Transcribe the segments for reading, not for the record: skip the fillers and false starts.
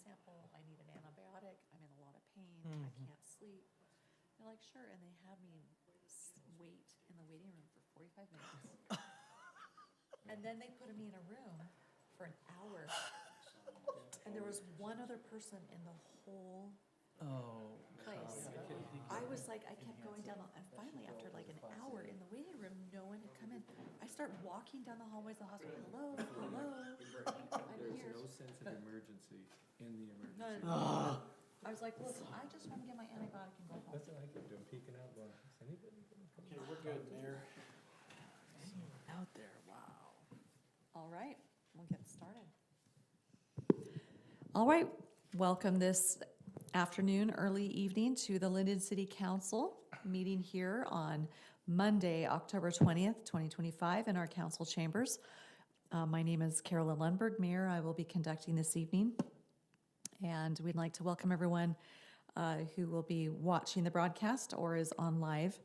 sample, I need an antibiotic, I'm in a lot of pain, I can't sleep. They're like, sure, and they had me wait in the waiting room for 45 minutes. And then they put me in a room for an hour. And there was one other person in the whole place. I was like, I kept going down, and finally, after like an hour in the waiting room, no one had come in. I start walking down the hallways of the hospital. Hello, hello. I'm There's here. no sense of emergency in the emergency No, room. I was like, look, I just want to get my antibiotic and go home. That's what I kept doing, peeking out, going, is anybody gonna come? Okay, we're good, Mayor. Out there, wow. All right, we'll get started. All right, welcome this afternoon, early evening to the Lindon City Council meeting here on Monday, October 20th, 2025 in our council chambers. My name is Carolyn Lundberg, Mayor. I will be conducting this evening. And we'd like to welcome everyone who will be watching the broadcast or is on live.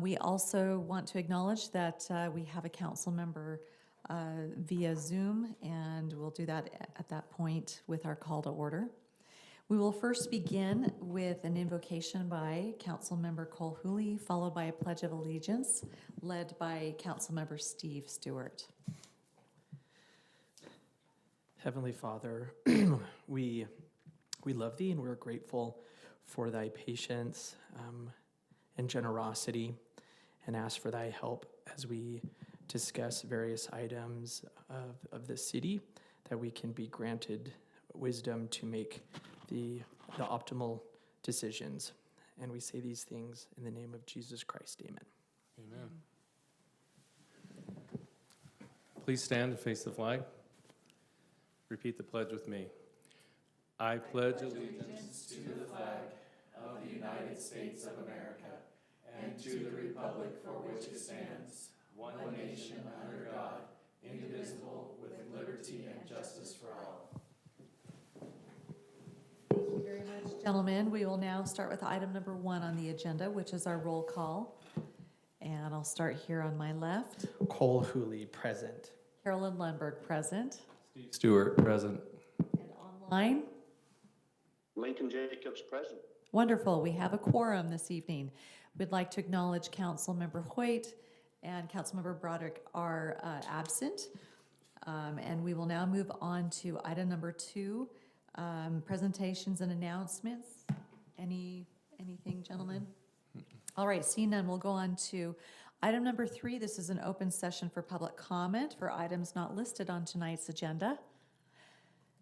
We also want to acknowledge that we have a council member via Zoom, and we'll do that at that point with our call to order. We will first begin with an invocation by Councilmember Cole Hooley, followed by a Pledge of Allegiance, led by Councilmember Steve Stewart. Heavenly Father, we love Thee and we're grateful for Thy patience and generosity, and ask for Thy help as we discuss various items of the city, that we can be granted wisdom to make the optimal decisions. And we say these things in the name of Jesus Christ. Amen. Amen. Please stand and face the flag. Repeat the pledge with me. I pledge allegiance to the flag of the United States of America and to the republic for which it stands, one nation under God, indivisible, with liberty and justice for all. Thank you very much, gentlemen. We will now start with item number 1 on the agenda, which is our roll call. And I'll start here on my left. Cole Hooley, present. Carolyn Lundberg, present. Steve Stewart, present. And online. Lincoln Jacobs, present. Wonderful. We have a quorum this evening. We'd like to acknowledge Councilmember Hoyt and Councilmember Broderick are absent. And we will now move on to item number 2, presentations and announcements. Anything, gentlemen? All right, seeing none, we'll go on to item number 3. This is an open session for public comment for items not listed on tonight's agenda.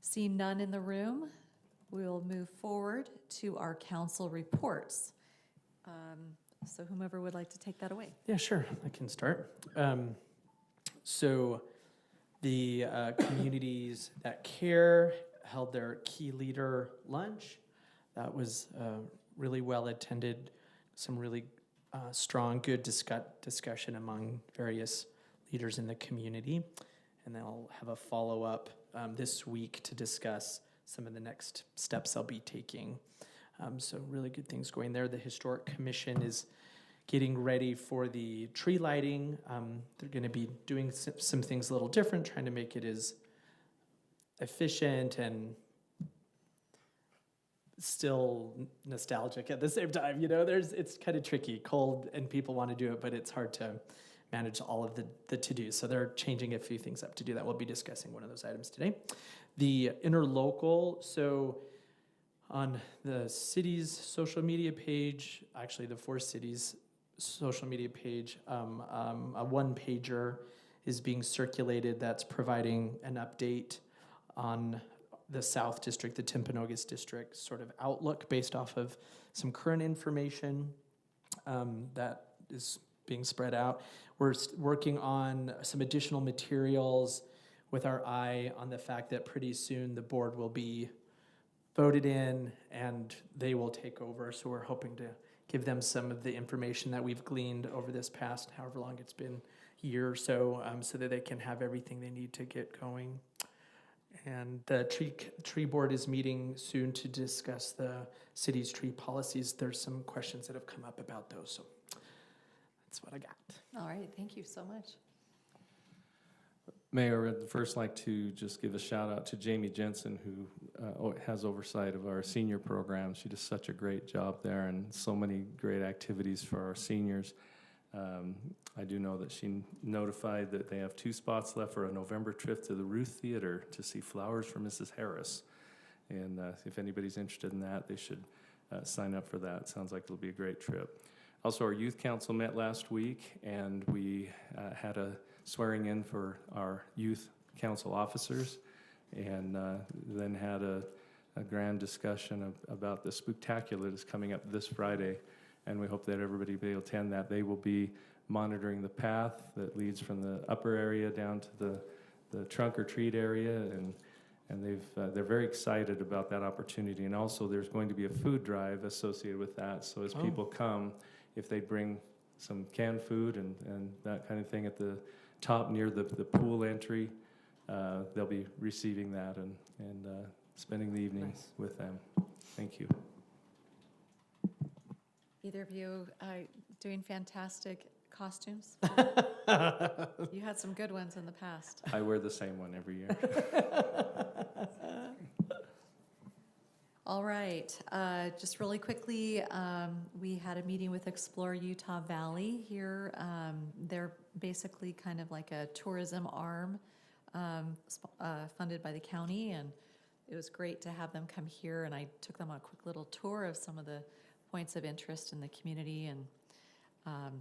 Seeing none in the room, we'll move forward to our council reports. So whomever would like to take that away. Yeah, sure, I can start. So the communities that care held their key leader lunch. That was really well attended, some really strong, good discussion among various leaders in the community. And they'll have a follow-up this week to discuss some of the next steps they'll be taking. So really good things going there. The Historic Commission is getting ready for the tree lighting. They're going to be doing some things a little different, trying to make it as efficient and still nostalgic at the same time. You know, it's kind of tricky, cold, and people want to do it, but it's hard to manage all of the to-dos. So they're changing a few things up to do that. We'll be discussing one of those items today. The interlocal, so on the city's social media page, actually the 4 cities' social media page, a one-pager is being circulated that's providing an update on the South District, the Timpanogos District sort of outlook based off of some current information that is being spread out. We're working on some additional materials with our eye on the fact that pretty soon the board will be voted in and they will take over. So we're hoping to give them some of the information that we've gleaned over this past, however long it's been, year or so, so that they can have everything they need to get going. And the tree board is meeting soon to discuss the city's tree policies. There's some questions that have come up about those, so that's what I got. All right, thank you so much. Mayor, I'd first like to just give a shout out to Jamie Jensen, who has oversight of our senior program. She does such a great job there and so many great activities for our seniors. I do know that she notified that they have 2 spots left for a November trip to the Ruth Theater to see Flowers for Mrs. Harris. And if anybody's interested in that, they should sign up for that. Sounds like it'll be a great trip. Also, our youth council met last week, and we had a swearing in for our youth council officers, and then had a grand discussion about the spooktacular that's coming up this Friday, and we hope that everybody will be able to attend that. They will be monitoring the path that leads from the upper area down to the trunk or treat area, and they're very excited about that opportunity. And also, there's going to be a food drive associated with that, so as people come, if they bring some canned food and that kind of thing at the top near the pool entry, they'll be receiving that and spending the evening with them. Thank you. Either of you doing fantastic costumes? You had some good ones in the past. I wear the same one every year. All right, just really quickly, we had a meeting with Explore Utah Valley here. They're basically kind of like a tourism arm funded by the county, and it was great to have them come here, and I took them on a quick little tour of some of the points of interest in the community, and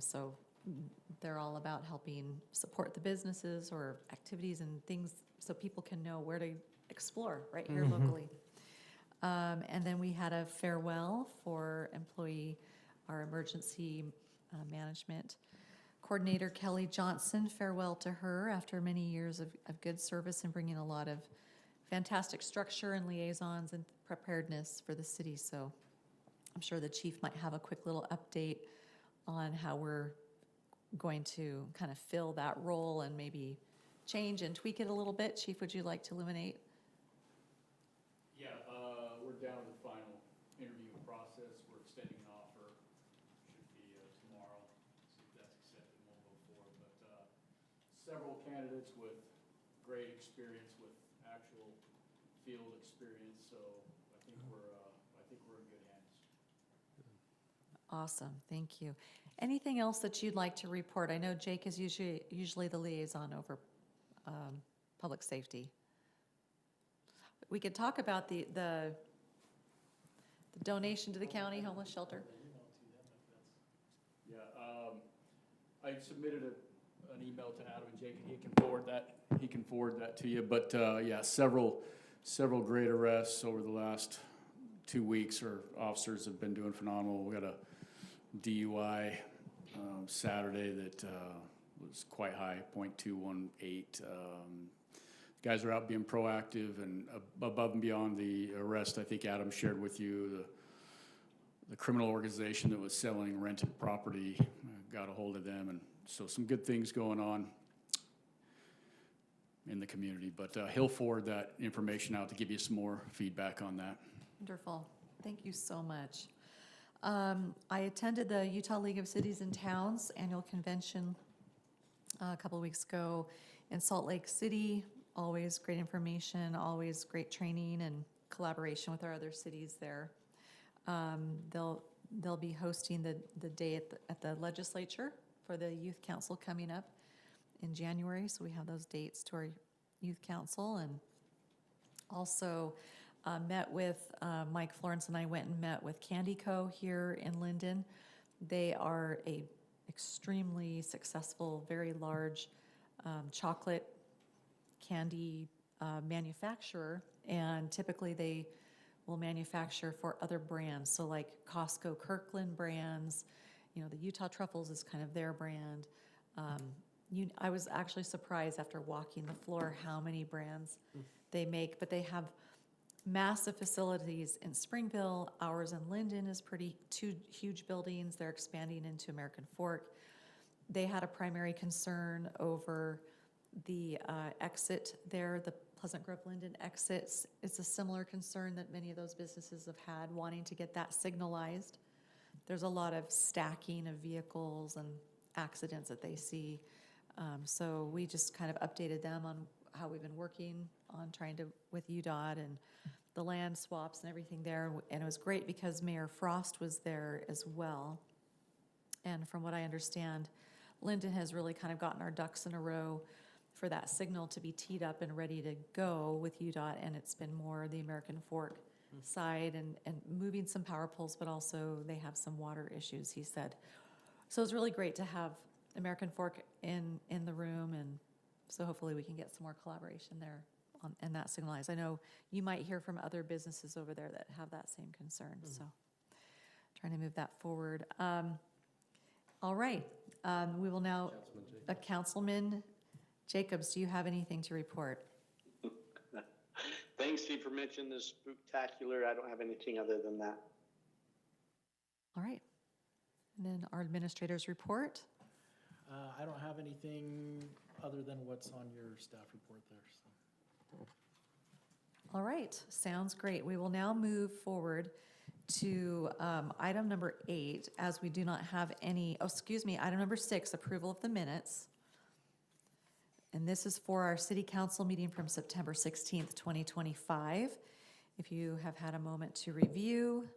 so they're all about helping support the businesses or activities and things so people can know where to explore right here locally. And then we had a farewell for our emergency management coordinator, Kelly Johnson. Farewell to her after many years of good service and bringing a lot of fantastic structure and liaisons and preparedness for the city. So I'm sure the chief might have a quick little update on how we're going to kind of fill that role and maybe change and tweak it a little bit. Chief, would you like to illuminate? Yeah, we're down to the final interview process. We're extending an offer. Should be tomorrow. See if that's accepted and we'll go forward. But several candidates with great experience, with actual field experience. So I think we're in good hands. Awesome, thank you. Anything else that you'd like to report? I know Jake is usually the liaison over public safety. We could talk about the donation to the county homeless shelter. Yeah, I submitted an email to Adam and Jake, and he can forward that to you. But yeah, several great arrests over the last 2 weeks. Our officers have been doing phenomenal. We got a DUI Saturday that was quite high, .218. Guys are out being proactive and above and beyond the arrest. I think Adam shared with you the criminal organization that was selling rented property, got a hold of them, and so some good things going on in the community. But he'll forward that information out to give you some more feedback on that. Wonderful, thank you so much. I attended the Utah League of Cities and Towns annual convention a couple of weeks ago in Salt Lake City. Always great information, always great training and collaboration with our other cities there. They'll be hosting the day at the legislature for the youth council coming up in January. So we have those dates to our youth council, and also met with Mike Florence and I went and met with Candy Co. here in Lindon. They are a extremely successful, very large chocolate candy manufacturer, and typically they will manufacture for other brands. So like Costco Kirkland brands, the Utah Truffles is kind of their brand. I was actually surprised after walking the floor how many brands they make, but they have massive facilities in Springville. Ours in Lindon is two huge buildings. They're expanding into American Fork. They had a primary concern over the exit there, the Pleasant Grove Lindon exits. It's a similar concern that many of those businesses have had, wanting to get that signalized. There's a lot of stacking of vehicles and accidents that they see So we just kind of updated them on how we've been working on trying to, with UDOT and the land swaps and everything there. And it was great because Mayor Frost was there as well. And from what I understand, Lindon has really kind of gotten our ducks in a row for that signal to be teed up and ready to go with UDOT, and it's been more the American Fork side and moving some power poles, but also they have some water issues, he said. So it's really great to have American Fork in the room, and so hopefully we can get some more collaboration there on, and that signalized. I know you might hear from other businesses over there that have that same concern, so trying to move that forward. All right, we will now, Councilman Jacobs, do you have anything to report? Thanks, Steve, for mentioning this spooktacular. I don't have anything other than that. All right. And then our administrator's report. I don't have anything other than what's on your staff report there, so. All right, sounds great. We will now move forward to item number 8, as we do not have any, item number 6, approval of the minutes. And this is for our city council meeting from September 16th, 2025. If you have had a moment to review,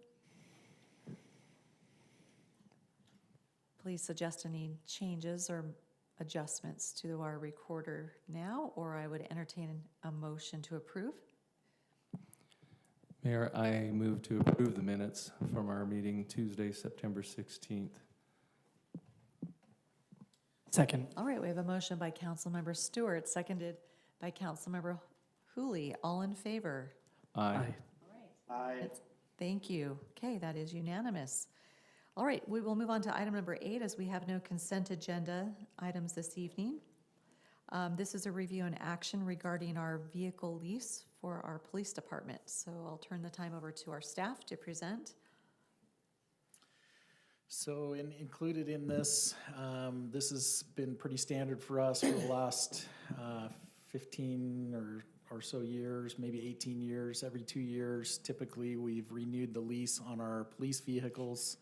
please suggest any changes or adjustments to our recorder now, or I would entertain a motion to approve. Mayor, I move to approve the minutes from our meeting Tuesday, September 16th. Second. All right, we have a motion by Councilmember Stewart, seconded by Councilmember Hooley. All in favor? Aye. I, Thank you. Okay, that is unanimous. All right, we will move on to item number 8, as we have no consent agenda items this evening. This is a review and action regarding our vehicle lease for our police department. So I'll turn the time over to our staff to present. So included in this, this has been pretty standard for us for the last 15 or so years, maybe 18 years. Every 2 years, typically, we've renewed the lease on our police vehicles.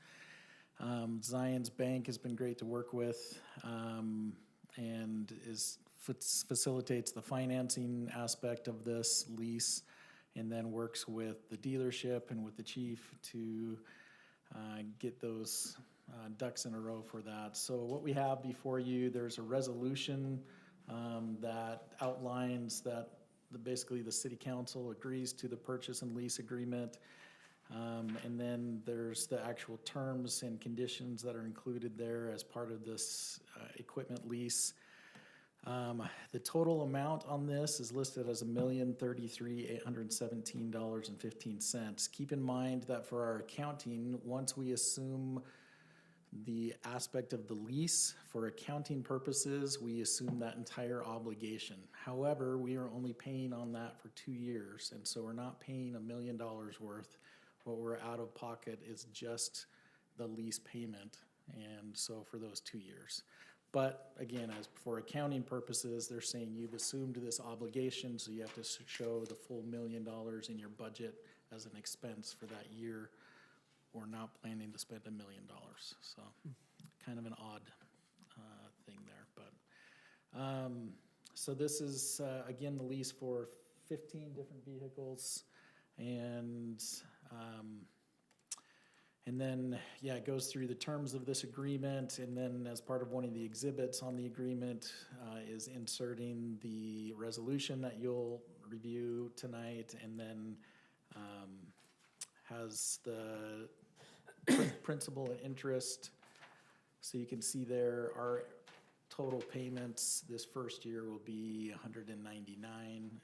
Zion's Bank has been great to work with, and facilitates the financing aspect of this lease, and then works with the dealership and with the chief to get those ducks in a row for that. So what we have before you, there's a resolution that outlines that basically the city council agrees to the purchase and lease agreement. And then there's the actual terms and conditions that are included there as part of this equipment lease. The total amount on this is listed as $1,033,817.15. Keep in mind that for our accounting, once we assume the aspect of the lease, for accounting purposes, we assume that entire obligation. However, we are only paying on that for 2 years, and so we're not paying $1 million worth. What we're out of pocket is just the lease payment, and so for those 2 years. But again, as for accounting purposes, they're saying you've assumed this obligation, so you have to show the full $1 million in your budget as an expense for that year. We're not planning to spend $1 million, so kind of an odd thing there. But so this is again the lease for 15 different vehicles, and then, yeah, it goes through the terms of this agreement, and then as part of one of the exhibits on the agreement is inserting the resolution that you'll review tonight, and then has the principal and interest. So you can see there, our total payments this first year will be $199,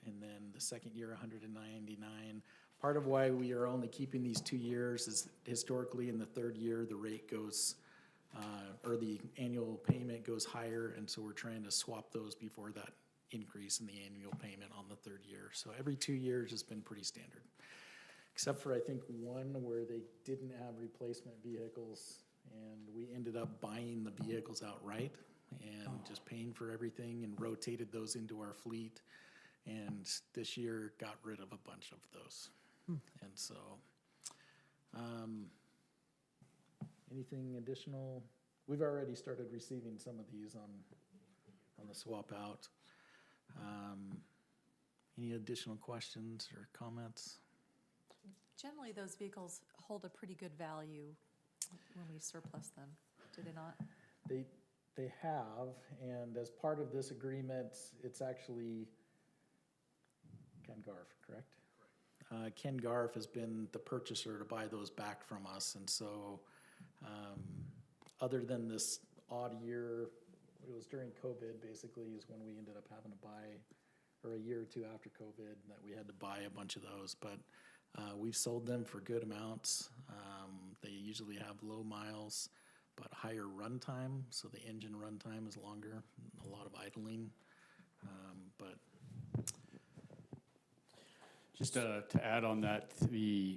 and then the second year, $199. Part of why we are only keeping these 2 years is historically in the third year, the rate goes, or the annual payment goes higher, and so we're trying to swap those before that increase in the annual payment on the third year. So every 2 years has been pretty standard, except for I think one where they didn't have replacement vehicles, and we ended up buying the vehicles outright and just paying for everything and rotated those into our fleet. And this year got rid of a bunch of those. And so, anything additional? We've already started receiving some of these on the swap out. Any additional questions or comments? Generally, those vehicles hold a pretty good value when we surplus them, do they not? They have, and as part of this agreement, it's actually Ken Garf, correct? Ken Garf has been the purchaser to buy those back from us, and so other than this odd year, it was during COVID basically is when we ended up having to buy, or a year or two after COVID, that we had to buy a bunch of those, but we've sold them for good amounts. They usually have low miles, but higher runtime, so the engine runtime is longer, a lot of idling, but Just to add on that,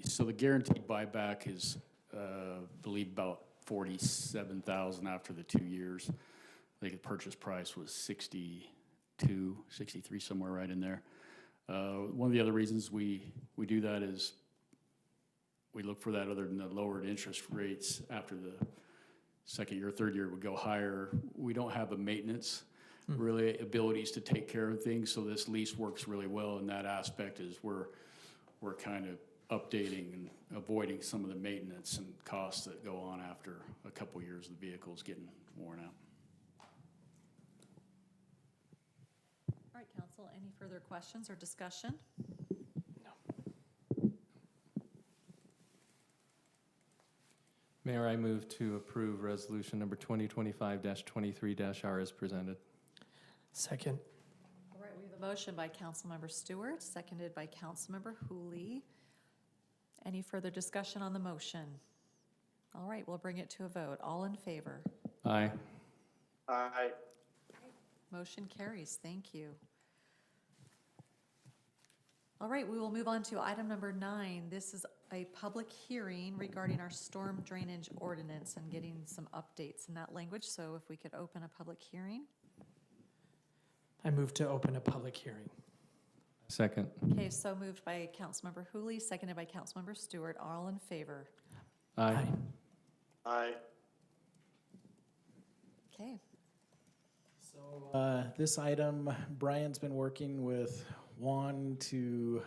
so the guaranteed buyback is, I believe, about 47,000 after the 2 years. I think the purchase price was 62, 63, somewhere right in there. One of the other reasons we do that is we look for that other than the lowered interest rates after the second year, third year would go higher. We don't have the maintenance really abilities to take care of things, so this lease works really well in that aspect. Is we're kind of updating and avoiding some of the maintenance and costs that go on after a couple years of the vehicles getting worn out. All right, council, any further questions or discussion? Mayor, I move to approve resolution number 2025-23-R as presented. Second. All right, we have a motion by Councilmember Stewart, seconded by Councilmember Hooley. Any further discussion on the motion? All right, we'll bring it to a vote. All in favor? Aye. Aye. Motion carries. Thank you. All right, we will move on to item number 9. This is a public hearing regarding our storm drainage ordinance and getting some updates in that language. So if we could open a public hearing. I move to open a public hearing. Second. Okay, so moved by Councilmember Hooley, seconded by Councilmember Stewart. All in favor? Aye. Aye. Okay. so this item, Brian's been working with Juan to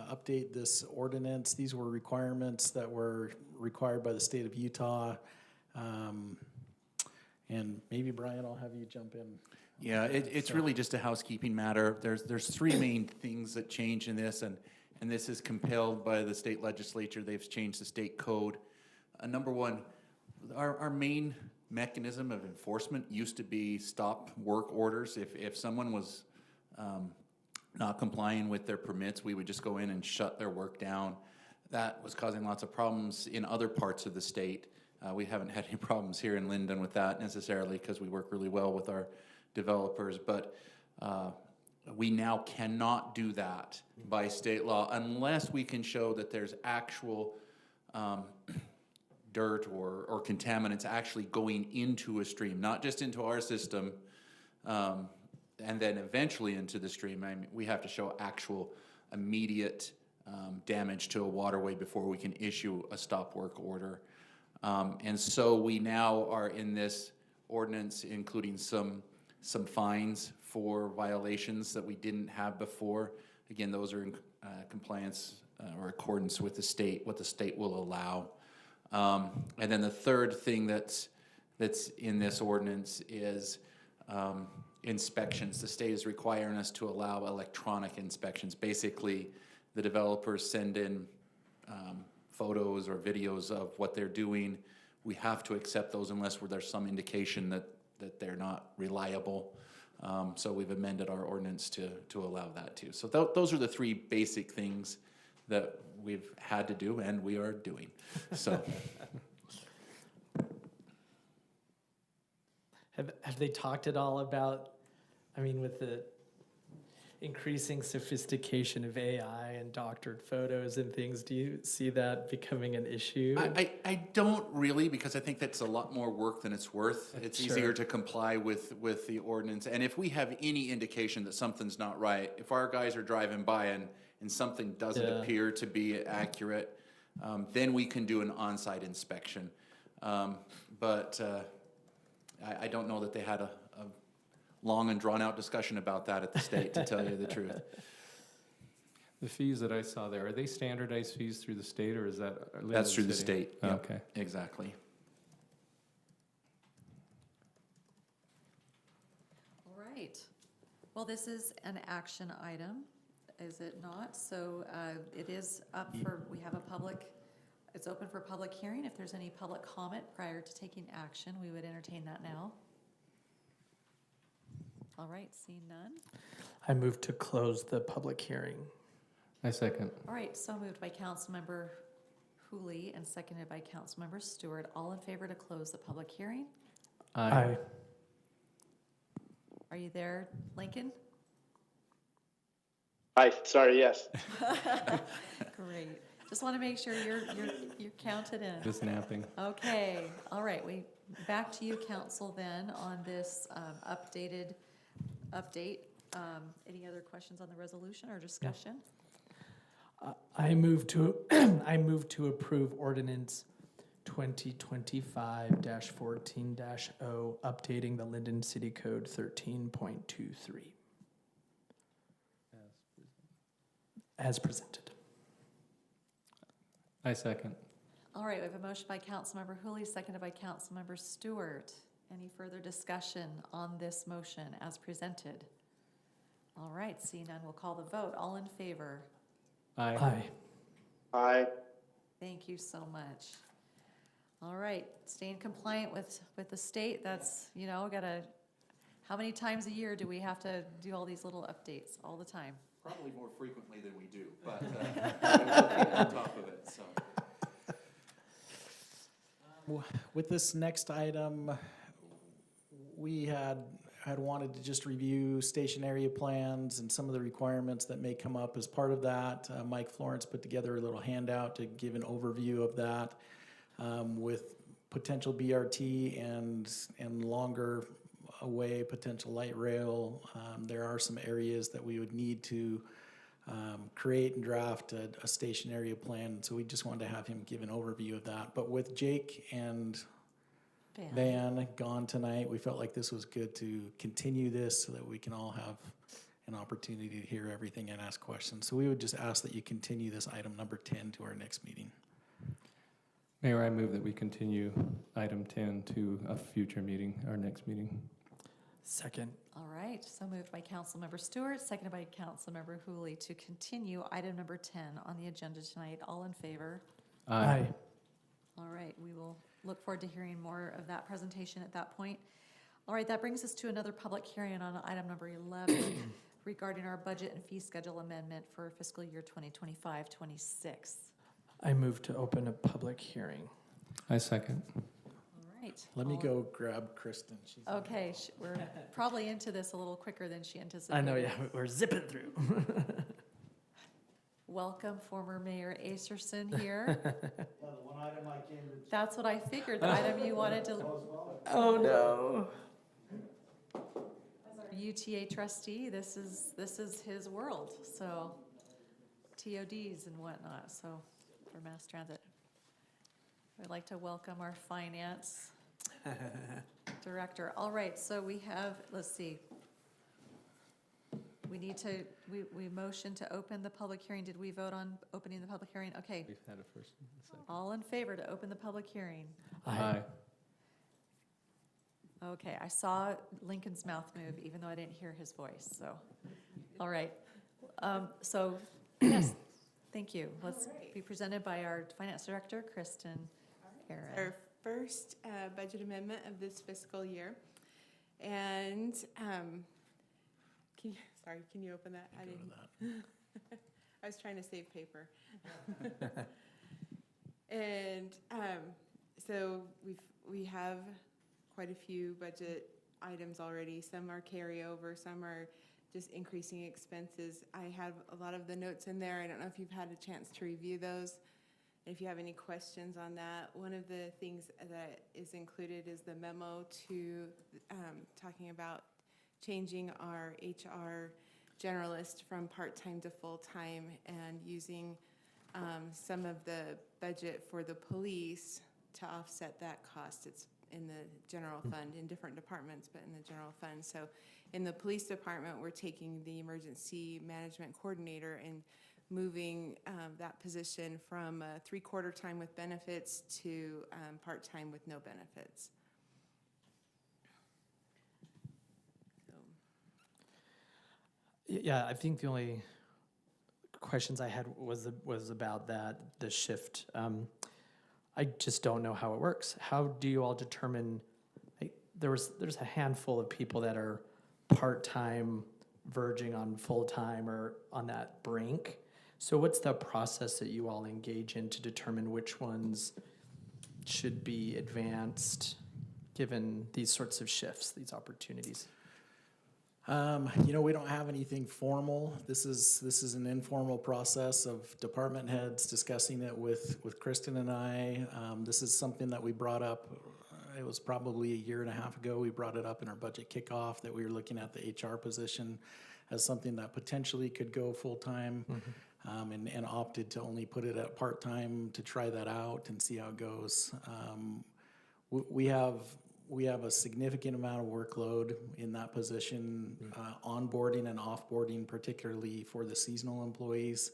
update this ordinance. These were requirements that were required by the state of Utah. And maybe Brian, I'll have you jump in. Yeah, it's really just a housekeeping matter. There's three main things that change in this, and this is compelled by the state legislature. They've changed the state code. Number one, our main mechanism of enforcement used to be stop work orders. If someone was not complying with their permits, we would just go in and shut their work down. That was causing lots of problems in other parts of the state. We haven't had any problems here in Lindon with that necessarily because we work really well with our developers, but we now cannot do that by state law unless we can show that there's actual dirt or contaminants actually going into a stream, not just into our system, and then eventually into the stream. I mean, we have to show actual immediate damage to a waterway before we can issue a stop work order. And so we now are in this ordinance including some fines for violations that we didn't have before. Again, those are in compliance or accordance with the state, what the state will allow. And then the third thing that's in this ordinance is inspections. The state is requiring us to allow electronic inspections. Basically, the developers send in photos or videos of what they're doing. We have to accept those unless there's some indication that they're not reliable. So we've amended our ordinance to allow that too. So those are the three basic things that we've had to do and we are doing. So Have they talked at all about, I mean, with the increasing sophistication of AI and doctored photos and things, do you see that becoming an issue? I don't really, because I think that's a lot more work than it's worth. It's Sure. easier to comply with the ordinance. And if we have any indication that something's not right, if our guys are driving by and something doesn't Yeah. appear to be accurate, then we can do an on-site inspection. But I don't know that they had a long and drawn-out discussion about that at the state, to tell you the truth. The fees that I saw there, are they standardized fees through the state, or is that? That's through the City? state. Yep, Okay. exactly. All right. Well, this is an action item, is it not? So it is up for, we have a public, it's open for public hearing. If there's any public comment prior to taking action, we would entertain that now. All right, seeing none. I move to close the public hearing. I second. All right, so moved by Councilmember Hooley and seconded by Councilmember Stewart. All in favor to close the public hearing? Aye. Are you there, Lincoln? Hi, sorry, yes. Great. Just want to make sure you're counted in. Just napping. Okay, all right, back to you, council, then, on this update. Any other questions on the resolution or discussion? I move to approve ordinance 2025-14-0, updating the Lindon City Code 13.23 as presented. I second. All right, we have a motion by Councilmember Hooley, seconded by Councilmember Stewart. Any further discussion on this motion as presented? All right, seeing none, we'll call the vote. All in favor? Aye. Aye. Aye. Thank you so much. All right, staying compliant with the state, that's, how many times a year do we have to do all these little updates? All the time. Probably more frequently than we do, but we'll keep on top of it, so. With this next item, we had wanted to just review station area plans and some of the requirements that may come up as part of that. Mike Florence put together a little handout to give an overview of that with potential BRT and longer away potential light rail. There are some areas that we would need to create and draft a station area plan. So we just wanted to have him give an overview of that. But with Jake and Van gone tonight, we felt like this was good to continue this so that we can all have an opportunity to hear everything and ask questions. So we would just ask that you continue this item number 10 to our next meeting. Mayor, I move that we continue item 10 to a future meeting, our next meeting. Second. All right, so moved by Councilmember Stewart, seconded by Councilmember Hooley to continue item number 10 on the agenda tonight. All in favor? Aye. All right, we will look forward to hearing more of that presentation at that point. All right, that brings us to another public hearing on item number 11 regarding our budget and fee schedule amendment for fiscal year 2025-26. I move to open a public hearing. I second. All right. Let me all- go grab Kristen. She's Okay, we're probably into this a little quicker than she anticipated. I know, yeah, we're zipping through. Welcome, former Mayor Acerson here. the one item I came to. That's what I figured, the item you wanted to, Oh, no. as our UTA trustee, this is his world, so TODs and whatnot, so for mass transit. We'd like to welcome our finance director. All right, so we have, let's see. We need to, we motion to open the public hearing. Did we vote on opening the public hearing? Okay, We've had a first and a second. all in favor to open the public hearing? Aye. Okay, I saw Lincoln's mouth move, even though I didn't hear his voice, so, all right. So, yes, thank you. Let's be presented by our finance director, Kristen Aaron. Our first budget amendment of this fiscal year. And, can you open that? I didn't. I was trying to save paper. And so we have quite a few budget items already. Some are carryover, some are just increasing expenses. I have a lot of the notes in there. I don't know if you've had a chance to review those. If you have any questions on that, one of the things that is included is the memo to talking about changing our HR generalist from part-time to full-time and using some of the budget for the police to offset that cost. the general fund, in different departments, but in the general fund. So in the police department, we're taking the emergency management coordinator and moving that position from 3/4 time with benefits to part-time with no benefits. So, Yeah, I think the only questions I had was about the shift. I just don't know how it works. How do you all determine, there's a handful of people that are part-time, verging on full-time, or on that brink. So what's the process that you all engage in to determine which ones should be advanced, given these sorts of shifts, these opportunities? We don't have anything formal. This is an informal process of department heads discussing it with Kristen and I. This is something that we brought up. It was probably a year and a half ago. We brought it up in our budget kickoff that we were looking at the HR position as something that potentially could go full-time. And opted to only put it at part-time to try that out and see how it goes. We have a significant amount of workload in that position, onboarding and offboarding, particularly for the seasonal employees.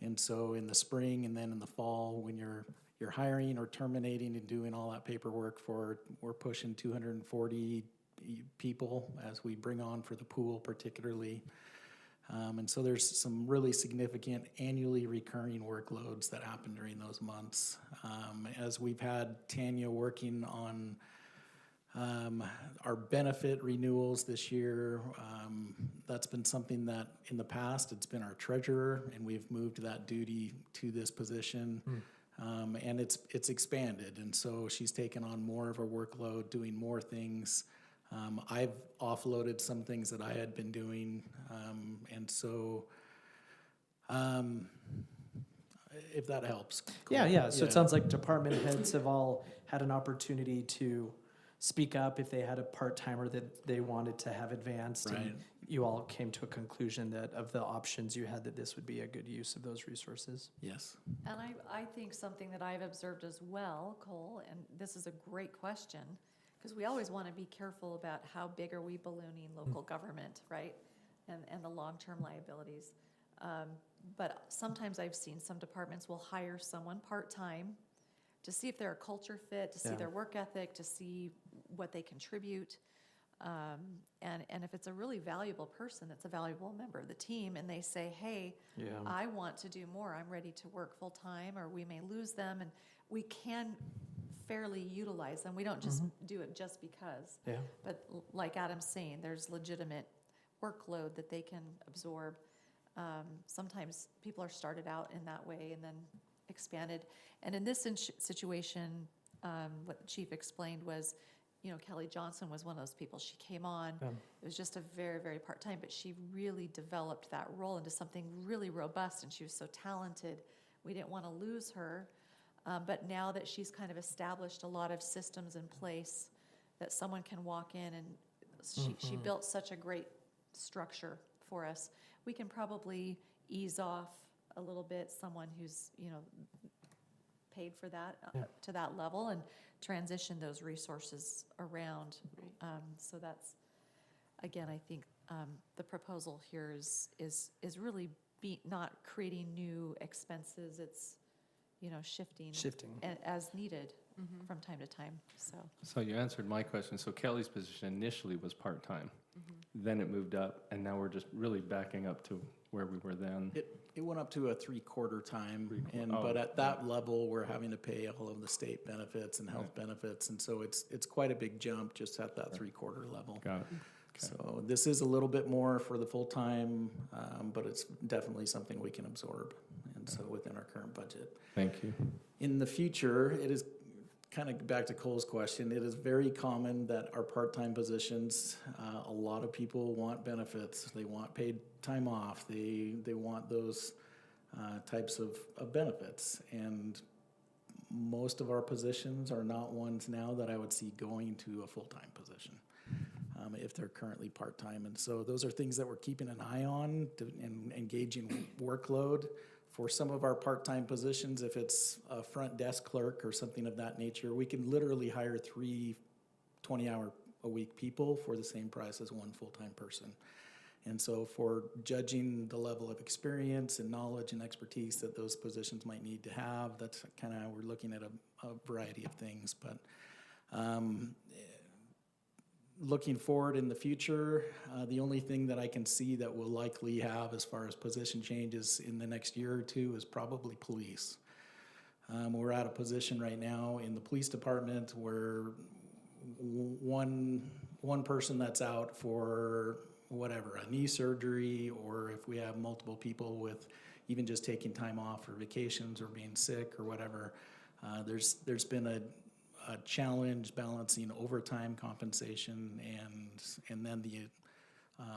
And so in the spring and then in the fall, when you're hiring or terminating and doing all that paperwork we're pushing 240 people as we bring on for the pool particularly. And so there's some really significant annually recurring workloads that happen during those months. As we've had Tanya working on our benefit renewals this year, that's been something that in the past it's been our treasurer, and we've moved that duty to this position. And it's expanded, and so she's taken on more of our workload, doing more things. I've offloaded some things that I had been doing, and so if that helps. Yeah. So it sounds like department heads have all had an opportunity to speak up if they had a part-timer that they wanted to have advanced. Right. And you all came to a conclusion that of the options you had, that this would be a good use of those resources. Yes. And I think something that I've observed as well, Cole, and this is a great question, because we always want to be careful about how big are we ballooning local government, right? And the long-term liabilities. But sometimes I've seen some departments will hire someone part-time to see if they're a culture fit, to see their work ethic, to see what they contribute. And if it's a really valuable person, that's a valuable member of the team, and they say, hey, I want to do more, I'm ready to work full-time, or we may lose them, and we can fairly utilize them. We don't just do it just because. Yeah. But like Adam's saying, there's legitimate workload that they can absorb. Sometimes people are started out in that way and then expanded. And in this situation, what the chief explained was, Kelly Johnson was one of those people. She came on, it was just a very, very part-time, but she really developed that role into something really robust, and she was so talented. We didn't want to lose her. But now that she's kind of established a lot of systems in place, that someone can walk in, and she built such a great structure for us, we can probably ease off a little bit someone who's, paid for that to that level, and transition those resources around. So that's, again, I think the proposal here is really not creating new expenses. It's shifting as needed from time to time. So you answered my question. So Kelly's position initially was part-time. Then it moved up, and now we're just really backing up to where we were then. It went up to a 3/4 time, but at that level, we're having to pay all of the state benefits and health benefits, and so it's quite a big jump just at that 3/4 level. Got it. Okay. So this is a little bit more for the full-time, but it's definitely something we can absorb, and so within our current budget. Thank you. In the future, it is kind of back to Cole's question. It is very common that our part-time positions, a lot of people want benefits. They want paid time off. They want those types of benefits. And most of our positions are not ones now that I would see going to a full-time position if they're currently part-time. And so those are things that we're keeping an eye on and engaging workload. For some of our part-time positions, if it's a front desk clerk or something of that nature, we can literally hire 3 20-hour-a-week people for the same price as one full-time person. And so for judging the level of experience and knowledge and expertise that those positions might need to have, that's kind of how we're looking at a variety of things. But looking forward in the future, the only thing that I can see that we'll likely have as far as position changes in the next year or two is probably police. We're at a position right now in the police department where one person that's out for whatever, a knee surgery, or if we have multiple people with even just taking time off for vacations or being sick or whatever, there's been a challenge balancing overtime compensation and then the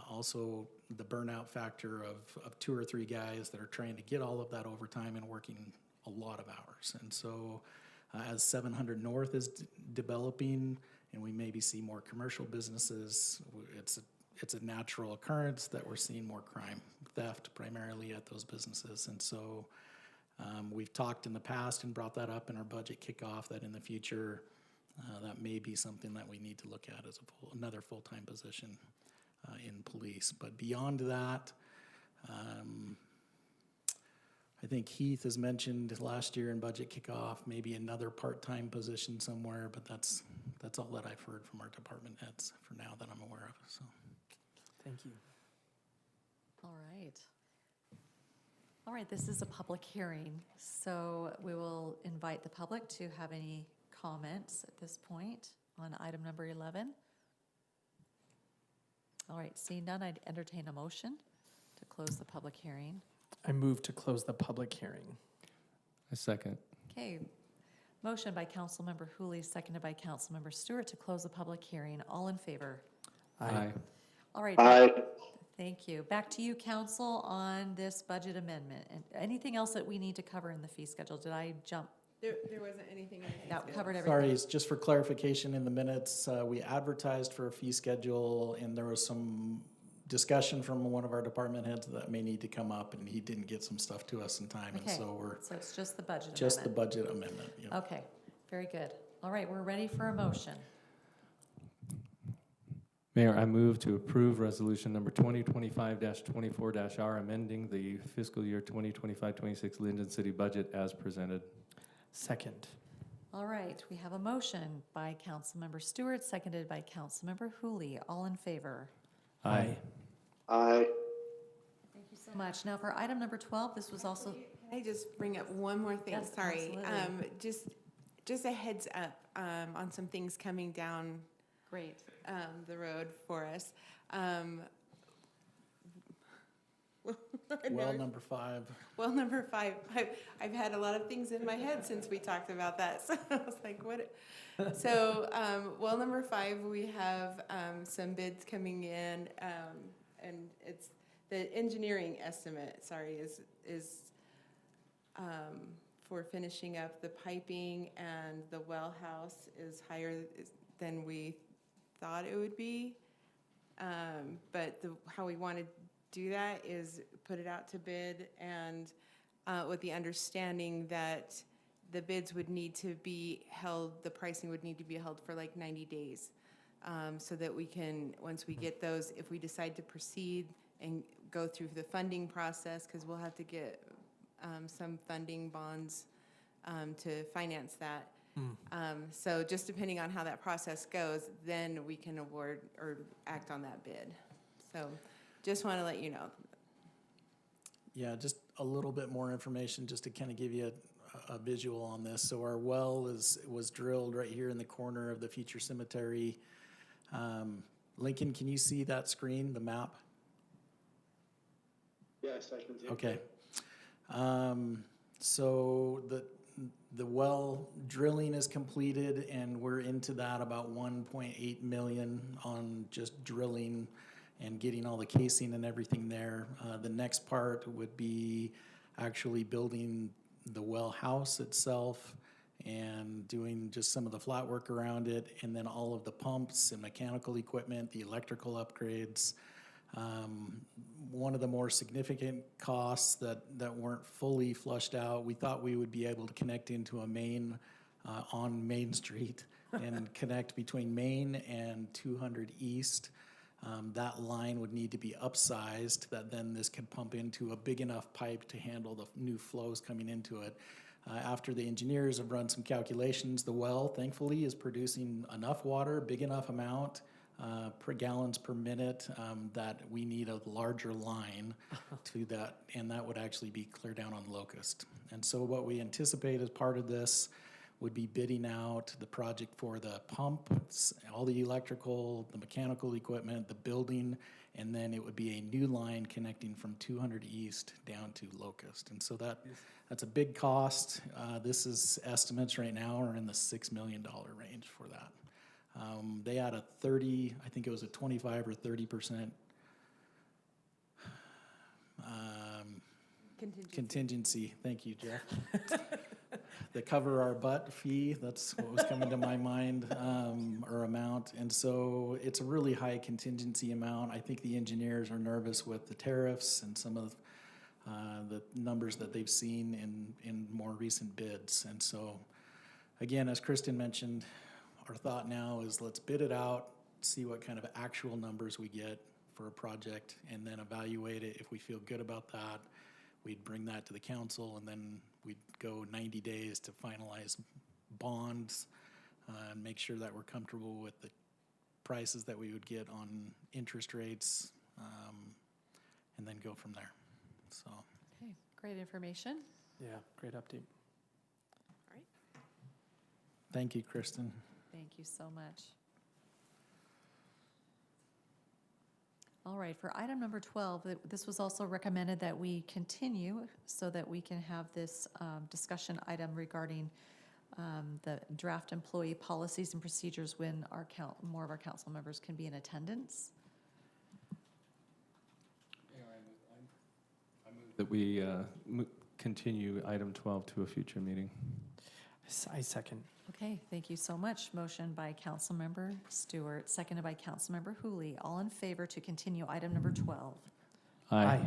also the burnout factor of 2 or 3 guys that are trying to get all of that overtime and working a lot of hours. And so as 700 North is developing and we maybe see more commercial businesses, it's a natural occurrence that we're seeing more crime, theft primarily at those businesses. And so we've talked in the past and brought that up in our budget kickoff that in the future that may be something that we need to look at as another full-time position in police. But beyond that, I think Heath has mentioned last year in budget kickoff maybe another part-time position somewhere, but that's all that I've heard from our department heads for now that I'm aware of. So, Thank you. All right. All right, this is a public hearing, so we will invite the public to have any comments at this point on item number 11. All right, seeing none, I'd entertain a motion to close the public hearing. I move to close the public hearing. A second. Okay, motion by Councilmember Hooley, seconded by Councilmember Stewart to close the public hearing. All in favor? All right. Aye. Thank you. Back to you, council, on this budget amendment. And anything else that we need to cover in the fee schedule? Did I jump? There wasn't anything in the fee That schedule. covered everything? sorry, it's just for clarification in the minutes, we advertised for a fee schedule and there was some discussion from one of our department heads that may need to come up and he didn't get some stuff to us in time. And Okay, so we're so it's just the budget just the amendment? budget amendment. Yeah. Okay, very good. All right, we're ready for a motion. Mayor, I move to approve resolution number 2025-24-R, amending the fiscal year 2025-26 Lindon City budget as presented. Second. All right, we have a motion by Councilmember Stewart, seconded by Councilmember Hooley. All in favor? Aye. Aye. Thank you so much. Now for item number 12, this was also, Can I just bring up one more thing? Yes, Sorry. absolutely. Just a heads up on some things coming down great. the road for us. Well, number 5. Well, number 5, I've had a lot of things in my head since we talked about that. So I was like, what? So, well, number 5, we have some bids coming in, and it's the engineering estimate, sorry, is for finishing up the piping, and the well house is higher than we thought it would be. But how we want to do that is put it out to bid, and with the understanding that the bids would need to be held, the pricing would need to be held for like 90 days. So that we can, once we get those, if we decide to proceed and go through the funding process, because we'll have to get some funding bonds to finance that. So just depending on how that process goes, then we can award or act on that bid. So just want to let you know. Yeah, just a little bit more information just to kind of give you a visual on this. So our well was drilled right here in the corner of the future cemetery. Lincoln, can you see that screen, the map? Yes, I can see. Okay. So the well drilling is completed and we're into that about 1.8 million on just drilling and getting all the casing and everything there. The next part would be actually building the well house itself and doing just some of the flat work around it, and then all of the pumps and mechanical equipment, the electrical upgrades. One of the more significant costs that weren't fully flushed out, we thought we would be able to connect into a main on Main Street and connect between Main and 200 East. That line would need to be upsized, that then this could pump into a big enough pipe to handle the new flows coming into it. After the engineers have run some calculations, the well, thankfully, is producing enough water, big enough amount, per gallons per minute, that we need a larger line to that, and that would actually be clear down on Locust. And so what we anticipate as part of this would be bidding out the project for the pump, all the electrical, the mechanical equipment, the building, and then it would be a new line connecting from 200 East down to Locust. And so that's a big cost. This is estimates right now are in the $6 million range for that. They had a 30, I think it was a 25 or 30% contingency. Thank you, Jeff. The cover our butt fee, that's what was coming to my mind, or amount. And so it's a really high contingency amount. I think the engineers are nervous with the tariffs and some of the numbers that they've seen in more recent bids. And so, again, as Kristen mentioned, our thought now is let's bid it out, see what kind of actual numbers we get for a project, and then evaluate it. If we feel good about that, we'd bring that to the council, and then we'd go 90 days to finalize bonds and make sure that we're comfortable with the prices that we would get on interest rates, and then go from there. So, Okay, great information. Yeah, great update. thank you, Kristen. Thank you so much. All right, for item number 12, this was also recommended that we continue so that we can have this discussion item regarding the draft employee policies and procedures when more of our council members can be in attendance. That we continue item 12 to a future meeting. I second. Okay, thank you so much. Motion by Councilmember Stewart, seconded by Councilmember Hooley. All in favor to continue item number 12? Aye.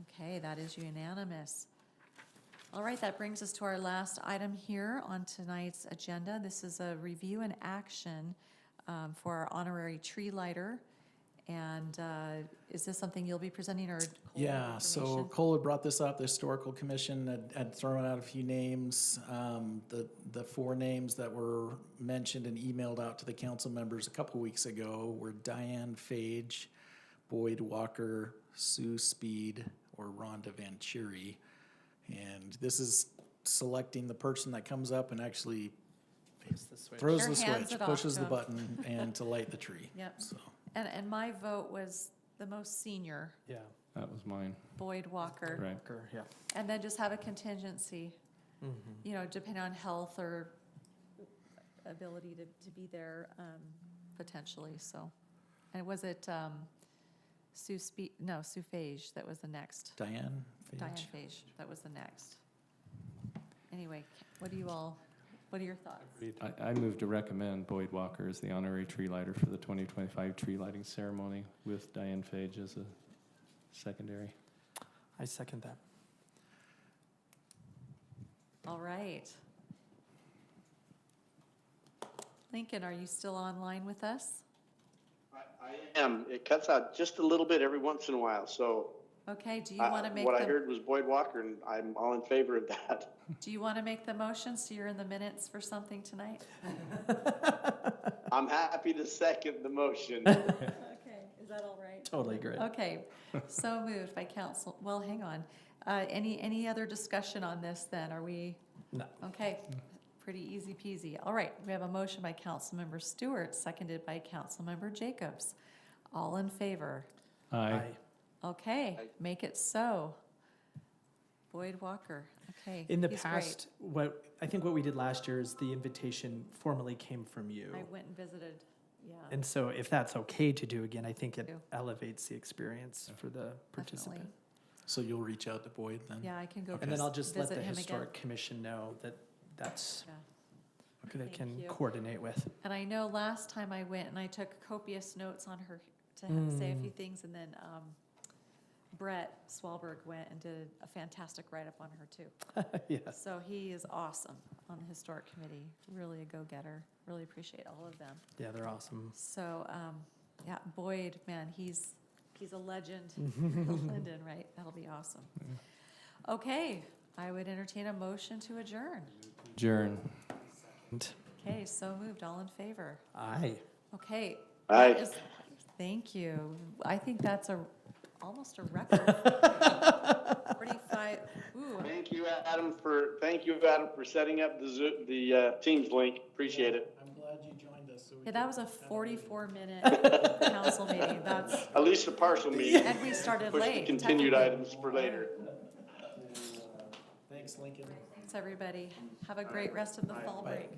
Okay, that is unanimous. All right, that brings us to our last item here on tonight's agenda. This is a review and action for our honorary tree lighter. And is this something you'll be presenting, or Cole, Yeah, so information? Cole had brought this up. The Historical Commission had thrown out a few names. The four names that were mentioned and emailed out to the council members a couple weeks ago were Diane Fage, Boyd Walker, Sue Speed, or Rhonda Van Cheery. And this is selecting the person that comes up and actually throws Or the hands switch, it off pushes to the him. button, and to light the tree. Yep. So. And my vote was the most senior, Yeah. That was mine. Boyd Walker. Right. Yeah. And then just have a contingency, depending on health or ability to be there potentially, so. And was it Sue Fage that was the next? Diane Fage. Diane Fage, that was the next. Anyway, what are your thoughts? I move to recommend Boyd Walker as the honorary tree lighter for the 2025 tree lighting ceremony with Diane Fage as a secondary. I second that. All right. Lincoln, are you still online with us? I am. It cuts out just a little bit every once in a while, so Okay, do you want to make what I heard was Boyd Walker, and I'm all in favor of that. do you want to make the motion so you're in the minutes for something tonight? I'm happy to second the motion. Okay, is that all right? Totally great. Okay, so moved by council, well, hang on. Any other discussion on this then? Are we? No. Okay, pretty easy peasy. All right, we have a motion by Councilmember Stewart, seconded by Councilmember Jacobs. All in favor? Aye. Okay, make it so. Boyd Walker, okay. In the he's great. past, I think what we did last year is the invitation formally came from you. I went and visited, yeah. And so if that's okay to do again, I think it Do. elevates the experience for the participant. Definitely. So you'll reach out to Boyd then? Yeah, I can go And then I'll just let visit the him again. Historic Commission know that that's Yeah. who they Thank can you. coordinate with. And I know last time I went and I took copious notes on her to say a few things, and then Brett Swalberg went and did a fantastic write-up on her too. Yes. So he is awesome on the historic committee, really a go-getter. Really appreciate all of them. Yeah, they're awesome. So, yeah, Boyd, man, he's a legend in Lindon, right? That'll be awesome. Okay, I would entertain a motion to adjourn. Adjourn. Okay, so moved, all in favor? Aye. Okay. Aye. that is- Thank you. I think that's almost a record. 45, ooh, Thank you, Adam, for setting up the Teams link. Appreciate it. I'm glad you joined us. So we yeah, could that was a have a- 44-minute council meeting. That's, At least a partial meeting. and we started Push the late. continued technically. items for later. Thanks, Lincoln. Thanks, everybody. Have a great rest of the fall break.